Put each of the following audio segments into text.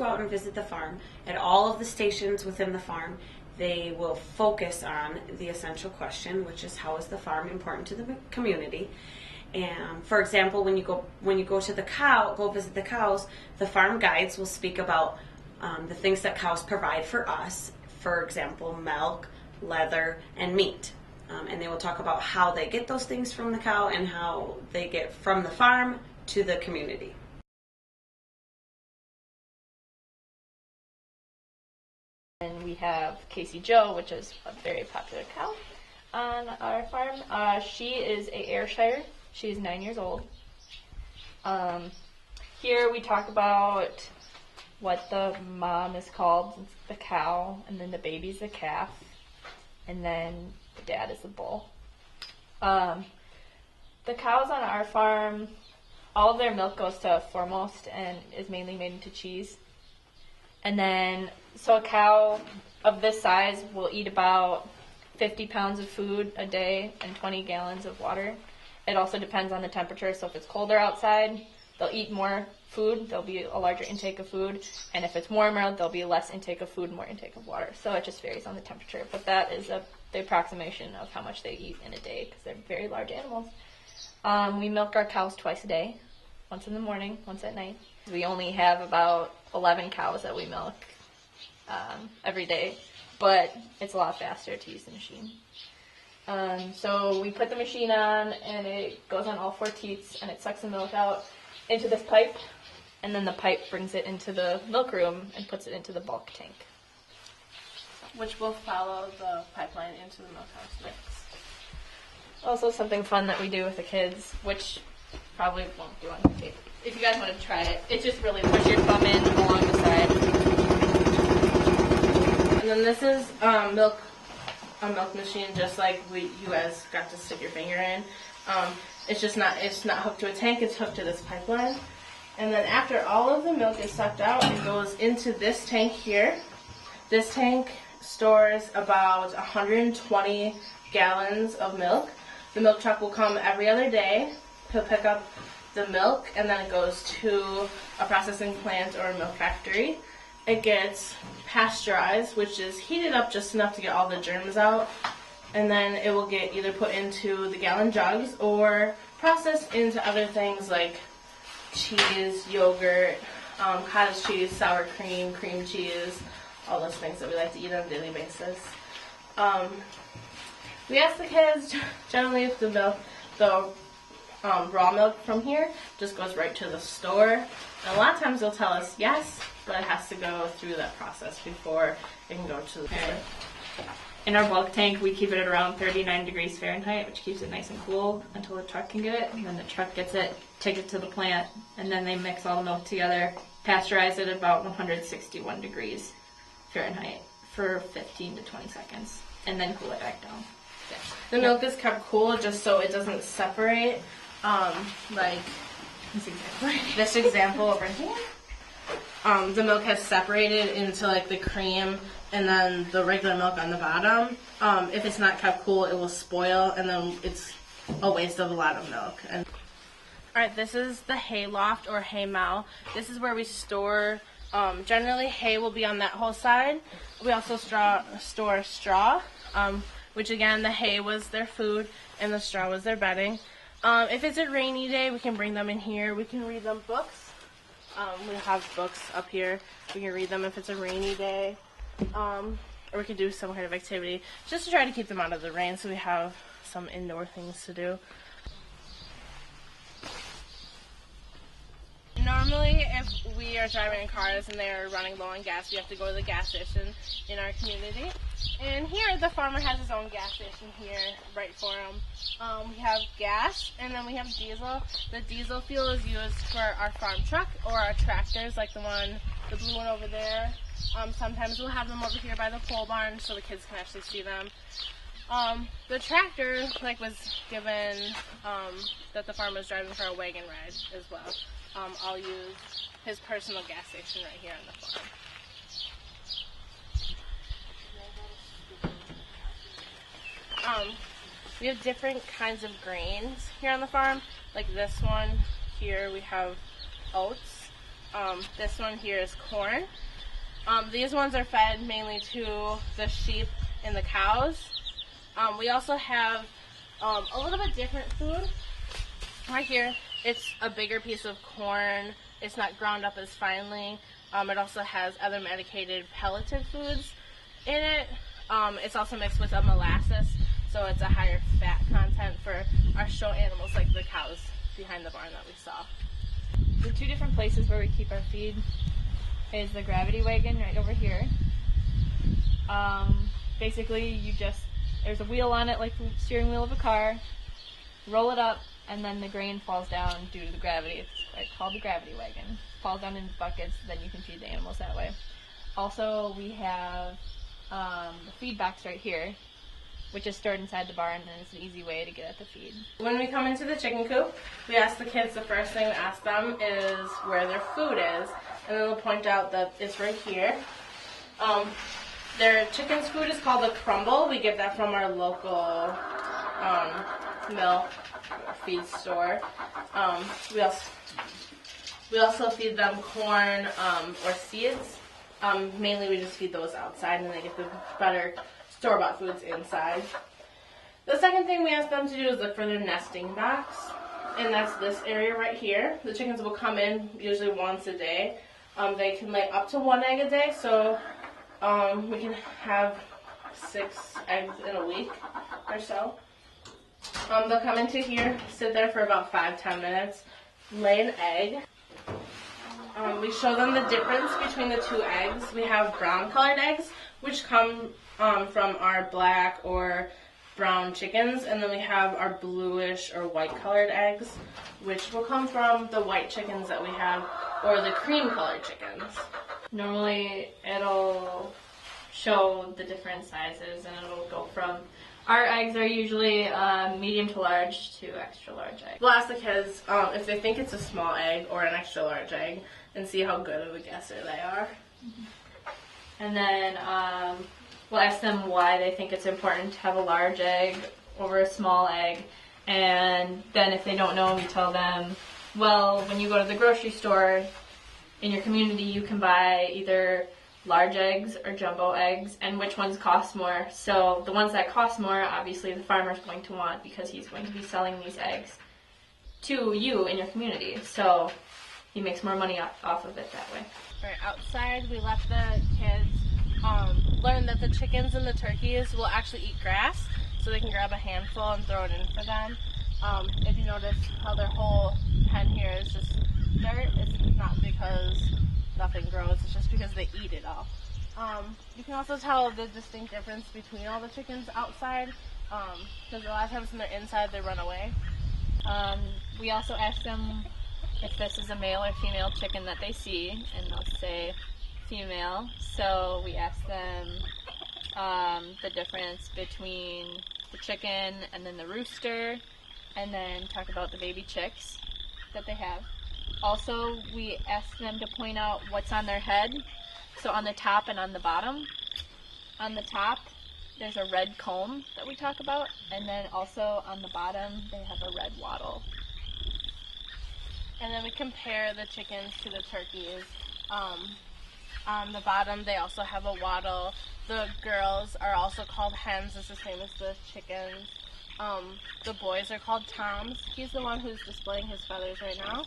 out and visit the farm, at all of the stations within the farm, they will focus on the essential question, which is how is the farm important to the community. And for example, when you go to go visit the cows, the farm guides will speak about the things that cows provide for us. For example, milk, leather, and meat. And they will talk about how they get those things from the cow and how they get from the farm to the community. And we have Casey Joe, which is a very popular cow on our farm. She is a Ayrshire. She's 9 years old. Here we talk about what the mom is called, the cow, and then the baby's the calf, and then the dad is the bull. The cows on our farm, all of their milk goes to Foremost and is mainly made into cheese. And then, so a cow of this size will eat about 50 pounds of food a day and 20 gallons of water. It also depends on the temperature, so if it's colder outside, they'll eat more food, there'll be a larger intake of food, and if it's warmer, there'll be less intake of food, more intake of water. So it just varies on the temperature, but that is the approximation of how much they eat in a day, because they're very large animals. We milk our cows twice a day, once in the morning, once at night. We only have about 11 cows that we milk every day, but it's a lot faster to use the machine. So we put the machine on, and it goes on all 4 teats, and it sucks the milk out into this pipe, and then the pipe brings it into the milk room and puts it into the bulk tank. Which will follow the pipeline into the milk house next. Also something fun that we do with the kids, which probably won't do on the tape. If you guys want to try it, it's just really push your thumb in along the side. And then this is a milk machine, just like you guys got to stick your finger in. It's not hooked to a tank, it's hooked to this pipeline. And then after all of the milk is sucked out, it goes into this tank here. This tank stores about 120 gallons of milk. The milk truck will come every other day. He'll pick up the milk, and then it goes to a processing plant or a milk factory. It gets pasteurized, which is heated up just enough to get all the germs out, and then it will get either put into the gallon jugs or processed into other things like cheese, yogurt, cottage cheese, sour cream, cream cheese, all those things that we like to eat on a daily basis. We ask the kids generally if the raw milk from here just goes right to the store. And a lot of times they'll tell us yes, but it has to go through that process before it can go to the store. In our bulk tank, we keep it at around 39 degrees Fahrenheit, which keeps it nice and cool until the truck can get it. And then the truck gets it, takes it to the plant, and then they mix all the milk together, pasteurize it at about 161 degrees Fahrenheit for 15 to 20 seconds, and then cool it back down. Yeah. The milk is kept cool just so it doesn't separate. Like this example over here. The milk has separated into like the cream and then the regular milk on the bottom. If it's not kept cool, it will spoil, and then it's a waste of a lot of milk. Alright, this is the hay loft or hay mow. This is where we store, generally hay will be on that whole side. We also store straw, which again, the hay was their food and the straw was their bedding. If it's a rainy day, we can bring them in here. We can read them books. We have books up here. We can read them if it's a rainy day. Or we could do some kind of activity just to try to keep them out of the rain so we have some indoor things to do. Normally, if we are driving in cars and they're running low on gas, we have to go to the gas station in our community. And here, the farmer has his own gas station here, right for him. We have gas, and then we have diesel. The diesel fuel is used for our farm truck or our tractors, like the blue one over there. Sometimes we'll have them over here by the pole barn so the kids can actually see them. The tractor, was given that the farmer was driving for a wagon ride as well. I'll use his personal gas station right here on the farm. We have different kinds of grains here on the farm. Like this one here, we have oats. This one here is corn. These ones are fed mainly to the sheep and the cows. We also have a little bit different food. Right here, it's a bigger piece of corn. It's not ground up as finely. It also has other medicated pelleted foods in it. It's also mixed with a molasses, so it's a higher fat content for our show animals like the cows behind the barn that we saw. The two different places where we keep our feed is the gravity wagon right over here. Basically, there's a wheel on it like the steering wheel of a car, roll it up, and then the grain falls down due to the gravity. It's called the gravity wagon. Falls down in buckets, then you can feed the animals that way. Also, we have the feed box right here, which is stored inside the barn, and it's an easy way to get at the feed. When we come into the chicken coop, we ask the kids, the first thing we ask them is where their food is, and then we'll point out that it's right here. Their chicken's food is called a crumble. We get that from our local milk feed store. We also feed them corn or seeds. Mainly we just feed those outside, and they get the better store-bought foods inside. The second thing we ask them to do is look for their nesting box, and that's this area right here. The chickens will come in usually once a day. They can lay up to 1 egg a day, so we can have 6 eggs in a week or so. They'll come into here, sit there for about 5-10 minutes, lay an egg. We show them the difference between the 2 eggs. We have brown colored eggs, which come from our black or brown chickens, and then we have our bluish or white colored eggs, which will come from the white chickens that we have, or the cream colored chickens. Normally, it'll show the different sizes, and it'll go from, our eggs are usually medium to large to extra large eggs. We'll ask the kids if they think it's a small egg or an extra large egg, and see how good of a guesser they are. And then we'll ask them why they think it's important to have a large egg over a small egg. And then if they don't know, we tell them, well, when you go to the grocery store in your community, you can buy either large eggs or jumbo eggs, and which ones cost more. So the ones that cost more, obviously the farmer's going to want, because he's going to be selling these eggs to you in your community. So he makes more money off of it that way. Right, outside, we let the kids learn that the chickens and the turkeys will actually eat grass, so they can grab a handful and throw it in for them. If you notice how their whole pen here is just dirt, it's not because nothing grows, it's just because they eat it all. You can also tell the distinct difference between all the chickens outside, because a lot of times when they're inside, they run away. We also ask them if this is a male or female chicken that they see, and they'll say female. So we ask them the difference between the chicken and then the rooster, and then talk about the baby chicks that they have. Also, we ask them to point out what's on their head, so on the top and on the bottom. On the top, there's a red comb that we talk about, and then also on the bottom, they have a red wattle. And then we compare the chickens to the turkeys. On the bottom, they also have a wattle. The girls are also called hens, it's the same as the chickens. The boys are called toms. He's the one who's displaying his feathers right now.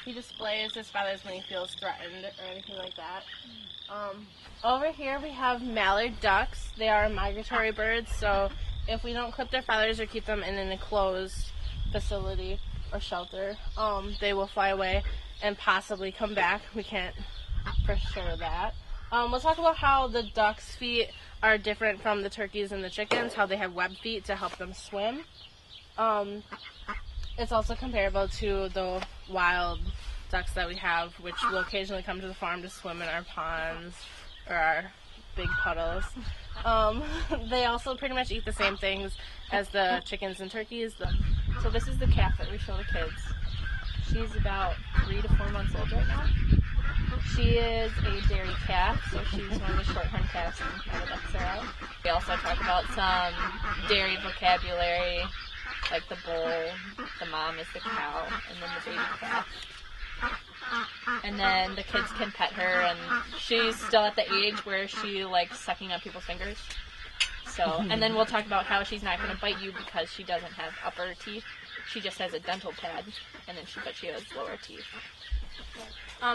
He displays his feathers when he feels threatened or anything like that. Over here we have mallard ducks. They are migratory birds, so if we don't clip their feathers or keep them in an enclosed facility or shelter, they will fly away and possibly come back. We can't for sure that. We'll talk about how the ducks' feet are different from the turkeys and the chickens, how they have web feet to help them swim. It's also comparable to the wild ducks that we have, which will occasionally come to the farm to swim in our ponds or our big puddles. They also pretty much eat the same things as the chickens and turkeys. So this is the calf that we show the kids. She's about 3 to 4 months old right now. She is a dairy calf, so she's one of the shorthorn calves and the ducks are out. We also talk about some dairy vocabulary, like the bull, the mom is the cow, and then the baby calf. and then the kids can pet her, and she's still at the age where she likes sucking on people's fingers. So, and then we'll talk about how she's not going to bite you because she doesn't have upper teeth. She just has a dental pad, and then but she has lower teeth.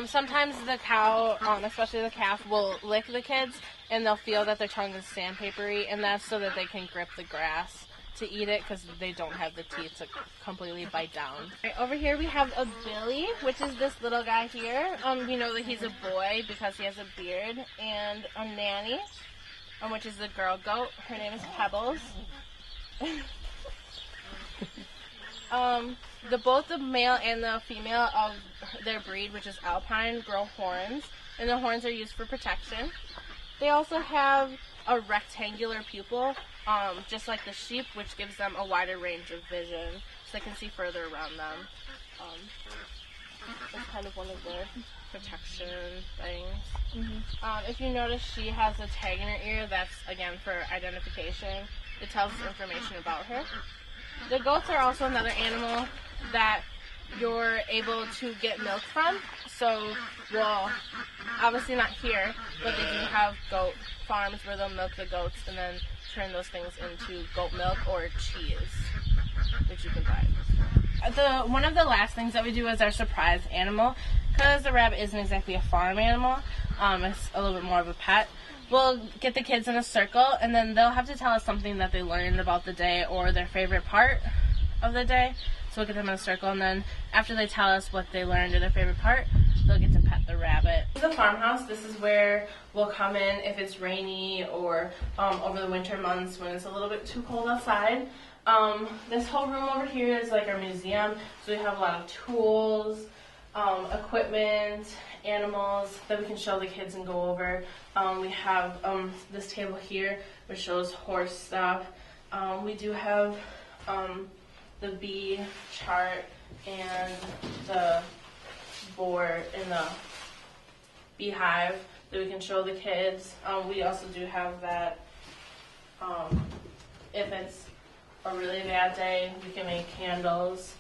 Sometimes the cow, especially the calf, will lick the kids, and they'll feel that their tongue is sandpapery, and that's so that they can grip the grass to eat it because they don't have the teeth to completely bite down. Right, over here we have a Billy, which is this little guy here. We know that he's a boy because he has a beard, and a Nanny, which is the girl goat. Her name is Pebbles. Both the male and the female of their breed, which is Alpine, grow horns, and the horns are used for protection. They also have a rectangular pupil, just like the sheep, which gives them a wider range of vision, so they can see further around them. That's kind of one of their protection things. If you notice, she has a tag in her ear. That's, again, for identification. It tells us information about her. The goats are also another animal that you're able to get milk from. So, well, obviously not here, but they do have goat farms where they'll milk the goats and then turn those things into goat milk or cheese, which you can buy. One of the last things that we do is our surprise animal, because the rabbit isn't exactly a farm animal. It's a little bit more of a pet. We'll get the kids in a circle, and then they'll have to tell us something that they learned about the day or their favorite part of the day. So we'll get them in a circle, and then after they tell us what they learned or their favorite part, they'll get to pet the rabbit. The farmhouse, this is where we'll come in if it's rainy or over the winter months when it's a little bit too cold outside. This whole room over here is like our museum, so we have a lot of tools, equipment, animals that we can show the kids and go over. We have this table here which shows horse stuff. We do have the bee chart and the board in the beehive that we can show the kids. We also do have that if it's a really bad day, we can make candles.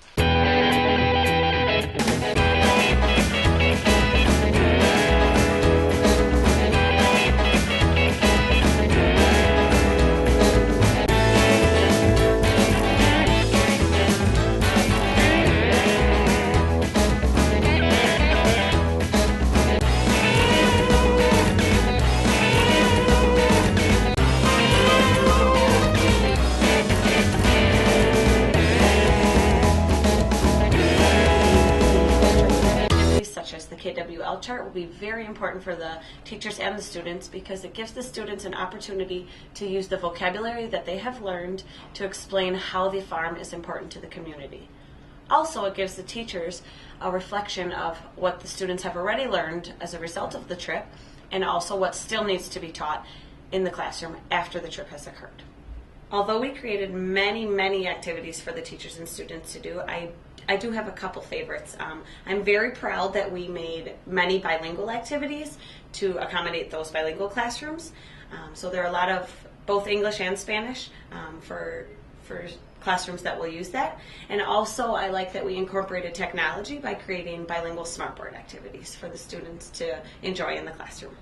KWL chart will be very important for the teachers and the students because it gives the students an opportunity to use the vocabulary that they have learned to explain how the farm is important to the community. Also, it gives the teachers a reflection of what the students have already learned as a result of the trip and also what still needs to be taught in the classroom after the trip has occurred. Although we created many activities for the teachers and students to do, I do have a couple favorites. I'm very proud that we made many bilingual activities to accommodate those bilingual classrooms. So there are a lot of both English and Spanish for classrooms that will use that. And also I like that we incorporated technology by creating bilingual smartboard activities for the students to enjoy in the classroom.